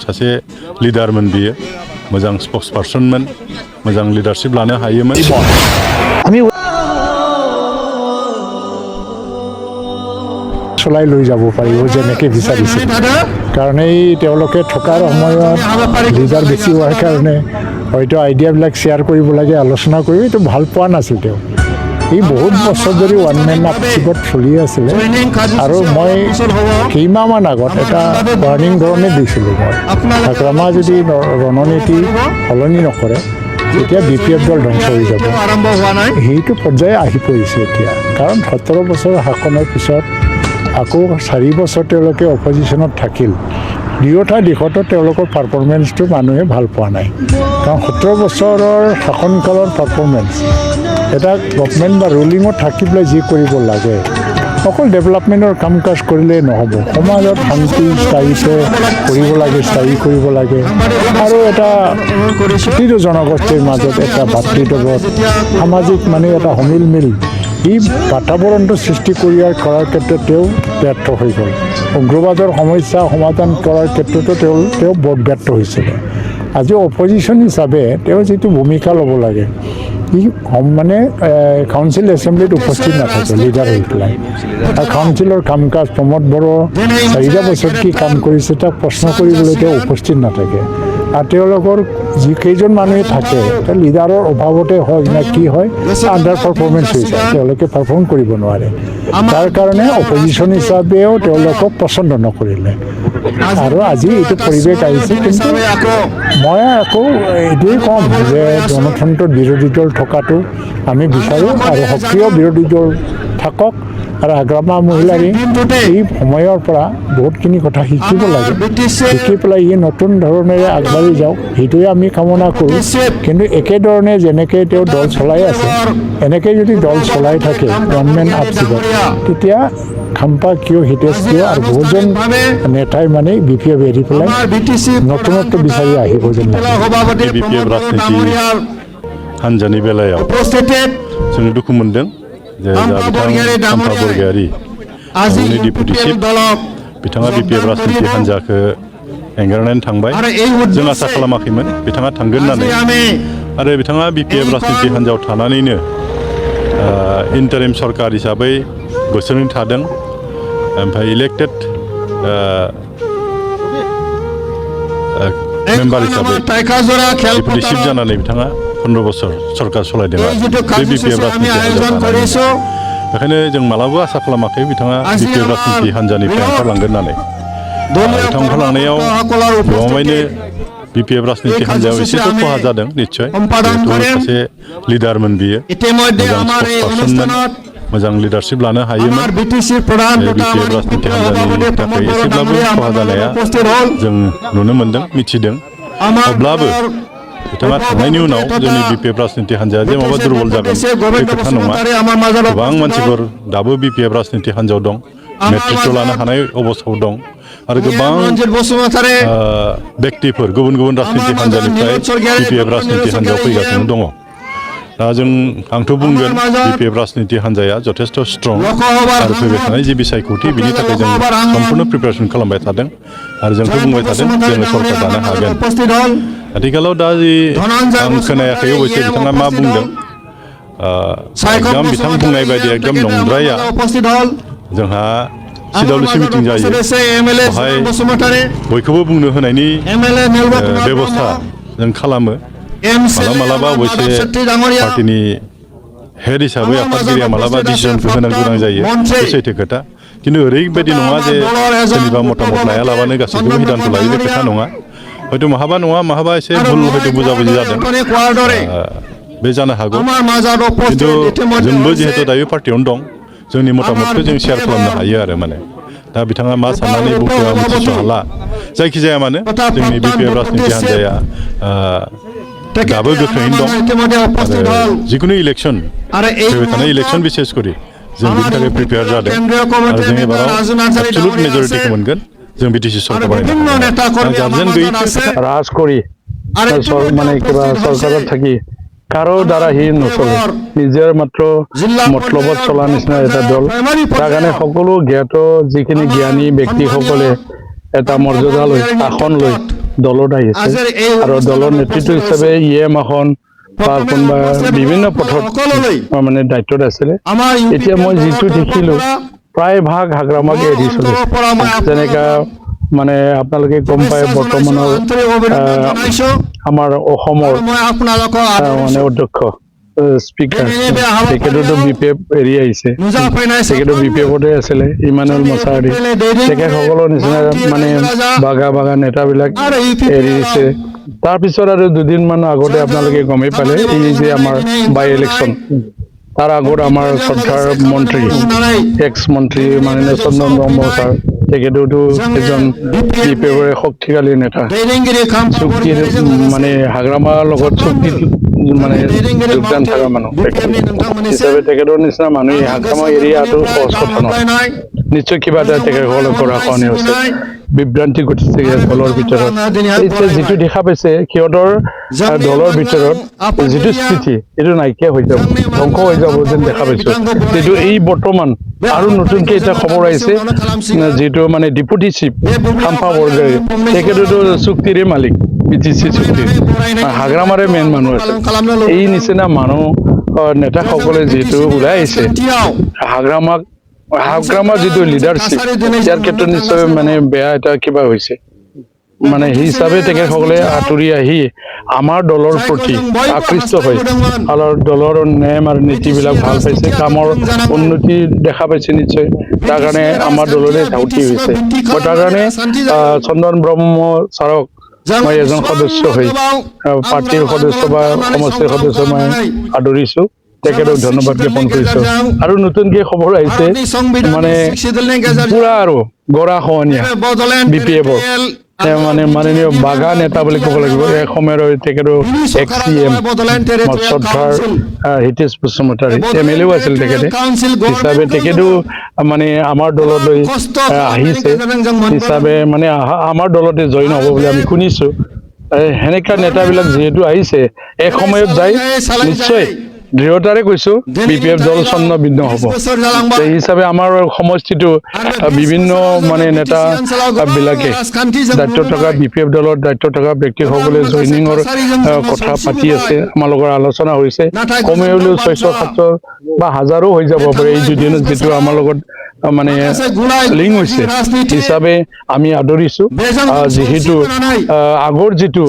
सासे लिडारमोन बियो मोजां स्पोक्स पार्सनमोन मोजां लिडारशिप लानो हायोमोन আমি চলাই লৈ যাব পাৰিব যেনেকৈ বিচাৰিছিল কাৰণ এই তেওঁলোকে থকাৰ সময়ত লিডাৰ বেছি হোৱাৰ কাৰণে হয়তো আইডিয়াবিলাক শ্বেয়াৰ কৰিব লাগে আলোচনা কৰি এইটো ভাল পোৱা নাছিল তেওঁ এই বহুত বছৰ ধৰি ওৱান মেন আপচিপত চলি আছিলে আৰু মই কেইমাহমান আগত এটা ৱাৰ্ণিং ধৰণে দিছিলোঁ মই আক্ৰমা যদি ৰণনীতি সলনি নকৰে তেতিয়া BPF দল ধ্বংস হৈ যাব সেইটো পৰ্যায়ে আহি পৰিছে এতিয়া কাৰণ 17 বছৰ শাসনৰ পিছত আকৌ 4 বছৰ তেওঁলোকে অপজিশ্যনত থাকিল দুয়োটা দিশতো তেওঁলোকৰ পাৰফৰ্মেঞ্চটো মানুহে ভাল পোৱা নাই কাৰণ 17 বছৰৰ শাসনকালৰ পাৰফৰ্মেঞ্চ এটা গভৰ্ণমেণ্ট বা ৰুলিঙত থাকি পেলাই যি কৰিব লাগে অকল ডেভেলপমেণ্টৰ কাম কাজ কৰিলে নহ'ব সমাজত শান্তি স্থায়ীতে কৰিব লাগে স্থায়ী কৰিব লাগে আৰু এটা প্ৰতিটো জনগোষ্ঠীৰ মাজত এটা ভাতৃত্ববোধ সামাজিক মানে এটা সমিল মিল এই বাতাবৰণটো সৃষ্টি কৰাৰ ক্ষেত্ৰত তেওঁ ব্যৰ্থ হৈ গ'ল উগ্ৰবাদৰ সমস্যা সমাধান কৰাৰ ক্ষেত্ৰতো তেওঁ বৰ ব্যৰ্থ হৈছিলে আজি অপজিশ্যন হিচাপে তেওঁ যিটো ভূমিকা ল'ব লাগে ই মানে কাউন্সিল এছেম্বলিত উপস্থিত নাথাকে লিডাৰ হৈ পেলাই আৰু কাউন্সিলৰ কাম কাজ প্ৰমোদ বড়ো 4 বছৰত কি কাম কৰিছে তাক প্ৰশ্ন কৰিবলৈ তেওঁ উপস্থিত নাথাকে আৰু তেওঁলোকৰ যিকেইজন মানুহে থাকে তেওঁ লিডাৰৰ অভাৱতে হয় নে কি হয় আণ্ডাৰ পাৰফৰ্মেঞ্চ হৈ যায় তেওঁলোকে পাৰফৰ্ম কৰিব নোৱাৰে তাৰ কাৰণে অপজিশ্যন হিচাপেও তেওঁলোকক পচন্দ নকৰিলে আৰু আজি এইটো পৰিৱেশ আহিছে কিন্তু মই আকৌ এইটোৱেই ক'ম যে গণতন্ত্ৰত বিৰোধী দল থকাটো আমি বিচাৰোঁ আৰু সক্ৰিয় বিৰোধী দল থাকক আৰু আগ্ৰামা মহিলাৰী এই সময়ৰ পৰা বহুতখিনি কথা শিকিব লাগে শিকি পেলাই ই নতুন ধৰণেৰে আগবাঢ়ি যাওক সেইটোৱে আমি কামনা কৰোঁ কিন্তু একেধৰণে যেনেকৈ তেওঁ দল চলাই আছে এনেকৈ যদি দল চলাই থাকে ওৱান মেন আপচিপত তেতিয়া খাম্পা কিয় হিতেশ কিয় আৰু বহুজন নেতাই মানে BPF এৰি পেলাই নতুনত্ব বিচাৰি আহিব যেন লাগে BPF राजनीति हान्जानि बेलायाव जों दुखु मोनदों जे खाम्फा बरगयारी गावनि डिपुटि चिफ बिथाङा BPF राजनीति हान्जाखौ एंगारनानै थांबाय जों आसा खालामाखैमोन बिथाङा थांगोन होननानै आरो बिथाङा BPF राजनीति हान्जायाव थानानैनो इन्टारिम सरकार हिसाबै बोसोरनै थादों ओमफ्राय इलेक्टेड मेम्बार हिसाबै डिपुटि चिफ जानानै बिथाङा 15 बोसोर सरकार सलायदों BPF राजनीति हान्जा बेखायनो जों मालाबा आसा खालामाखै बिथाङा BPF राजनीति हान्जानिफ्राय ओंखारलांगोन होननानै बिथां ओंखारलांनायाव गोबाङैनो BPF राजनीति हान्जायाव एसेथ' खहा जादों निस्सय जिहेतु सासे लिडारमोन बियो मोजां स्पोक्स पार्सनमोन मोजां लिडारशिप लानो हायोमोन BPF राजनीति हान्जानि थाखाय एसेब्लाबो खहा जानाया जों नुनो मोन्दों मिथिदों अब्लाबो बिथाङा थांनायनि उनाव जोंनि BPF राजनीति हान्जाया जे माबा दुर्बल जागोन बे खोथा नङा गोबां मानसिफोर दाबो BPF राजनीति हान्जायाव दं नेतृत्व लानो हानाय अबस्थायाव दं आरो गोबां व्यक्तिफोर गुबुन गुबुन राजनीति हान्जानिफ्राय BPF राजनीति हान्जायाव फैगासिनो दङ दा जों आंथ' बुंगोन BPF राजनीति हान्जाया जथेस्थ स्ट्रं आरो फैबाय थानाय जि बिसायख'थि बिनि थाखाय जों सम्पूर्ण प्रिपारेसन खालामबाय थादों आरो जोंथ' बुंबाय थादों जोङो सरकार दानो हागोन आथिखालाव दा जि आं खोनायाखै अबयसे बिथाङा मा बुंदों एकदम बिथां बुंनाय बायदि एकदम नंद्राया जोंहा CWC मिटिं जायो बेवहाय बयखौबो बुंनो होनायनि बेबस्था जों खालामो मालाबा अबयसे पार्टीनि हेड हिसाबै आफादगिरिया मालाबा डिसिजनखौ होनो गोनां जायो बे सैथो खोथा खिन्थु ओरैबायदि नङा जे सोरनिबा मतामत लायालाबानो गासैखौबो सिद्धान्त लायो बे खोथा नङा हयथ' माहाबा नङा माहाबा एसे भुल हयथ' बुजाबुजि जादों बे जानो हागौ खिन्थु जोंबो जिहेतु दायो पार्टियावनो दं जोंनि मतामतखौ जों शेयार खालामनो हायो आरो माने दा बिथाङा मा साननानै बुंखो आं मिथिस' हाला जायखिजाया मानो जोंनि BPF राजनीति हान्जाया दाबो गोख्रैनो दं आरो जिखुनु इलेक्सन फैबाय थानाय इलेक्सन बिसेस करि जों बिनि थाखाय प्रिपेयार जादों आरो जों एबाराव एबसलुट मेजरिटिखौ मोनगोन जों BTC सरकार गार्जेन गैयै राज करि মানে কিবা চৰকাৰত থাকি কাৰো দ্বাৰা সি নচলে নিজৰ মাত্ৰ মতলবত চলা নিচিনা এটা দল তাৰ কাৰণে সকলো জ্ঞাত যিখিনি জ্ঞানী ব্যক্তিসকলে এটা মৰ্যাদা লৈ আসন লৈ দলত আহিছে আৰু দলৰ নেতৃত্ব হিচাপে ইএম আসন বা কোনোবা বিভিন্ন পথত মানে দায়িত্বত আছিলে এতিয়া মই যিটো দেখিলোঁ প্ৰায় ভাগ হাগ্ৰামাক এৰি চলিছে যেনেকা মানে আপোনালোকে গম পায় বৰ্তমানৰ আমাৰ অসমৰ মানে অধ্যক্ষ স্পীকাৰ তেখেততো BPF এৰি আহিছে তেখেতো BPFতে আছিলে ইমানুৱেল মছাহাৰী তেখেতসকলৰ নিচিনা মানে বাগা নেতাবিলাক এৰিছে তাৰপিছত আৰু দুদিনমান আগতে আপোনালোকে গমেই পালে এই যে আমাৰ বাই ইলেকশ্যন তাৰ আগত আমাৰ শ্ৰদ্ধাৰ মন্ত্ৰী এক্স মন্ত্ৰী মাননীয় চন্দন ব্ৰহ্ম ছাৰ তেখেততো এজন BPFৰে শক্তিশালী নেতা চুক্তিৰ মানে হাগ্ৰামাৰ লগত চুক্তিত মানে যোগদান থকা মানুহ হিচাপে তেখেতৰ নিচিনা মানুহ হাগ্ৰামা এৰিয়াটো সহজ কথা নহয় নিশ্চয় কিবা এটা তেখেতসকলে কৰা কাৰণে হৈছে বিভ্ৰান্তি ঘটিছে দলৰ ভিতৰত এতিয়া যিটো দেখা পাইছে সিহঁতৰ দলৰ ভিতৰত যিটো স্থিতি এইটো নাইকিয়া হৈ যাব ধ্বংস হৈ যাব যেন দেখা পাইছো যিটো এই বৰ্তমান আৰু নতুনকৈ এটা খবৰ আহিছে যিটো মানে ডেপুটি চিফ খাম্পা বৰগাৰী তেখেততো চুক্তিৰে মালিক BTC চুক্তিৰ হাগ্ৰামাৰে মেইন মানুহ আছে এই নিচিনা মানুহ নেতাসকলে যিটো ওলাই আহিছে হাগ্ৰামাৰ যিটো লিডাৰশ্বিপ ইয়াৰ ক্ষেত্ৰত নিশ্চয় মানে বেয়া এটা কিবা হৈছে মানে সেই হিচাপে তেখেতসকলে আঁতৰি আহি আমাৰ দলৰ প্ৰতি আকৃষ্ট হৈ আৰু দলৰ নেম আৰু নীতিবিলাক ভাল পাইছে কামৰ উন্নতি দেখা পাইছে নিশ্চয় তাৰ কাৰণে আমাৰ দলৰে ধাউতি হৈছে মই তাৰ কাৰণে চন্দন ব্ৰহ্ম ছাৰক মই এজন সদস্য হৈ পাৰ্টিৰ সদস্য বা সমষ্টিৰ সদস্য মই আদৰিছো তেখেতক ধন্যবাদ জ্ঞাপন কৰিছো আৰু নতুনকৈ খবৰ আহিছে মানে পুৰা আৰু গৰা খহনীয়া BPFৰ মানে মাননীয় বাগা নেতা বুলি ক'ব লাগিব এসময়ৰ তেখেতৰ এক্স CM শ্ৰদ্ধাৰ হিতেশ বসুমতাৰী MLA আছিল তেখেতে হিচাপে তেখেতো মানে আমাৰ দললৈ আহিছে হিচাপে মানে আমাৰ দলতে জইন হ'ব বুলি আমি শুনিছোঁ সেনেকা নেতাবিলাক যিহেতু আহিছে এসময়ত যায় নিশ্চয় দৃঢ়তাৰে কৈছোঁ BPF দল ছন্ন ভিন্ন হ'ব সেই হিচাপে আমাৰ সমষ্টিটো বিভিন্ন মানে নেতাবিলাকে দায়িত্ব থকা BPF দলৰ দায়িত্ব থকা ব্যক্তিসকলে জইনিঙৰ কথা পাতি আছে আমাৰ লগত আলোচনা হৈছে কমেও 600-700 বা 1000ও হৈ যাব পাৰে এই দুদিনত যিটো আমাৰ লগত মানে লিংক হৈছে হিচাপে আমি আদৰিছোঁ যিহেতু আগৰ যিটো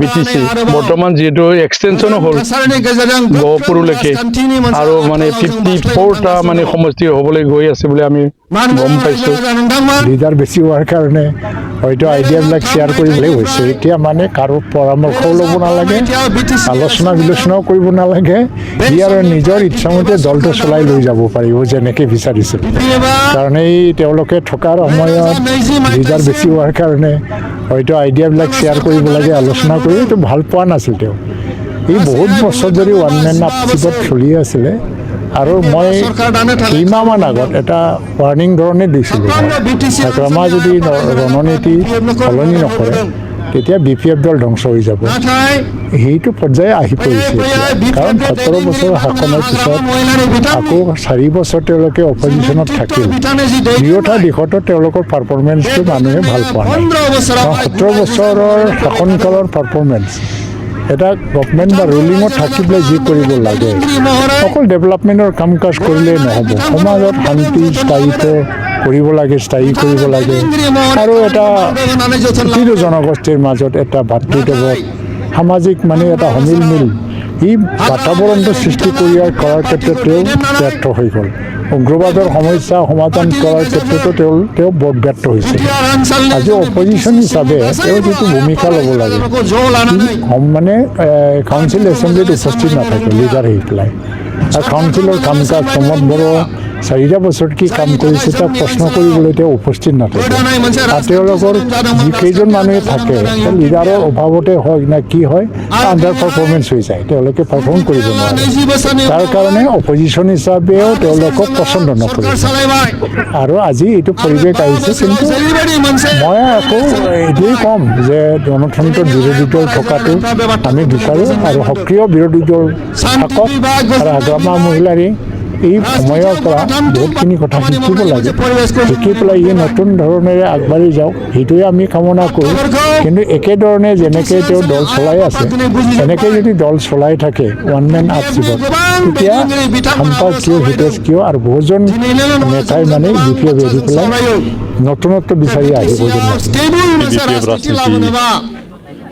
BTC বৰ্তমান যিহেতু এক্সটেনশ্যনো হ'ল গহপুৰলৈকে আৰু মানে 54টা মানে সমষ্টি হ'বলৈ গৈ আছে বুলি আমি গম পাইছোঁ লিডাৰ বেছি হোৱাৰ কাৰণে হয়তো আইডিয়াবিলাক শ্বেয়াৰ কৰিবলৈ হৈছে এতিয়া মানে কাৰো পৰামৰ্শও ল'ব নালাগে আলোচনা বিলোচনাও কৰিব নালাগে ই আৰু নিজৰ ইচ্ছামতে দলটো চলাই লৈ যাব পাৰিব যেনেকৈ বিচাৰিছে কাৰণ এই তেওঁলোকে থকাৰ সময়ত লিডাৰ বেছি হোৱাৰ কাৰণে হয়তো আইডিয়াবিলাক শ্বেয়াৰ কৰিব লাগে আলোচনা কৰি এইটো ভাল পোৱা নাছিল তেওঁ এই বহুত বছৰ ধৰি ওৱান মেন আপচিপত চলি আছিলে আৰু মই কেইমাহমান আগত এটা ৱাৰ্ণিং ধৰণে দিছিলোঁ হাগ্ৰামা যদি ৰণনীতি সলনি নকৰে তেতিয়া BPF দল ধ্বংস হৈ যাব সেইটো পৰ্যায়ে আহি পৰিছে কাৰণ 17 বছৰ শাসনৰ পিছত আকৌ 4 বছৰ তেওঁলোকে অপজিশ্যনত থাকিল দুয়োটা দিশতো তেওঁলোকৰ পাৰফৰ্মেঞ্চটো মানুহে ভাল পোৱা নাই 17 বছৰৰ শাসনকালৰ পাৰফৰ্মেঞ্চ এটা গভৰ্ণমেণ্ট বা ৰুলিঙত থাকি পেলাই যি কৰিব লাগে অকল ডেভেলপমেণ্টৰ কাম কাজ কৰিলেই নহ'ব সমাজত শান্তি স্থায়িত্ব কৰিব লাগে স্থায়ী কৰিব লাগে আৰু এটা প্ৰতিটো জনগোষ্ঠীৰ মাজত এটা ভাতৃত্ববোধ সামাজিক মানে এটা সমিল মিল এই বাতাবৰণটো সৃষ্টি কৰাৰ ক্ষেত্ৰতেও ব্যৰ্থ হৈ গ'ল উগ্ৰবাদৰ সমস্যা সমাধান কৰাৰ ক্ষেত্ৰতো তেওঁ ব্যৰ্থ হৈছে আজি অপজিশ্যন হিচাপে তেওঁ যিটো ভূমিকা ল'ব লাগে মানে কাউন্সিল এছেম্বলিত উপস্থিত নাথাকে লিডাৰ হৈ পেলাই আৰু কাউন্সিলৰ কাম কাজ প্ৰমোদ বড়ো 4 বছৰত কি কাম কৰিছে তাক প্ৰশ্ন কৰিবলৈ তেওঁ উপস্থিত নাথাকে আৰু তেওঁলোকৰ যিকেইজন মানুহে থাকে লিডাৰৰ অভাৱতে হয় না কি হয় আণ্ডাৰ পাৰফৰ্মেঞ্চ হৈ যায় তেওঁলোকে পাৰফৰ্ম কৰিব নোৱাৰে তাৰ কাৰণে অপজিশ্যন হিচাপেও তেওঁলোকক পচন্দ নকৰে আৰু আজি এইটো পৰিৱেশ আহিছে কিন্তু মই আকৌ এইটোৱেই ক'ম যে গণতন্ত্ৰত বিৰোধী দল থকাটো আমি বিচাৰোঁ আৰু সক্ৰিয় বিৰোধী দল থাকক আৰু হাগ্ৰামা মহিলাৰী এই সময়ৰ পৰা বহুতখিনি কথা শিকিব লাগে শিকি পেলাই ই নতুন ধৰণেৰে আগবাঢ়ি যাওক সেইটোৱে আমি কামনা কৰোঁ কিন্তু একেধৰণে যেনেকৈ তেওঁ দল চলাই আছে এনেকৈ যদি দল চলাই থাকে ওৱান মেন আৰ্চিপত তেতিয়া সম্পাদকীয় হিতেশকীয় আৰু বহুজন নেতাই মানে বি পি এফ এৰি পেলাই নতুনত্ব বিচাৰি আহিব যেন BPF राजनिति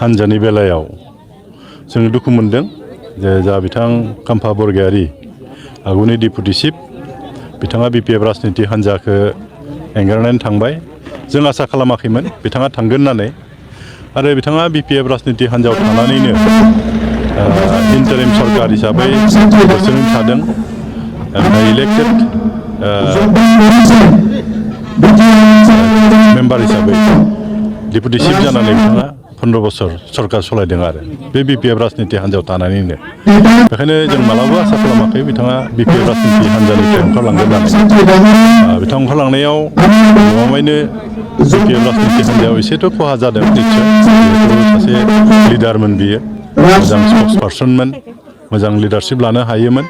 हान्जानि बेलायाव जों दुखु मोनदों जे जा बिथां काम्फा बरगयारि आगुनि डिपुटि चिफ बिथाङा BPF राजनिति हान्जाखौ एंगारनानै थांबाय जों आसा खालामाखैमोन बिथाङा थांगोन होननानै आरो बिथाङा BPF राजनिति हान्जायाव थानानैनो इन्टारिम सरकार हिसाबै बोसोरनै थादों इलेक्टेड मेम्बार हिसाबै डिपुटि चिफ जानानै बिथाङा 15 बोसोर सरकार सलायदों आरो बे BPF राजनिति हान्जायाव थानानैनो बेखायनो जों मालाबा आसा खालामाखै बिथाङा BPF राजनिति हान्जानिफ्राय ओंखारलांगोन होननानै बिथां ओंखारलांनायाव गमामायैनो BPF राजनिति हान्जायाव एसेथ' खहा जादों निस्सय जिहेतु सासे लिडारमोन बियो मोजां स्पक्स पार्सनमोन मोजां लिडारशिप लानो हायोमोन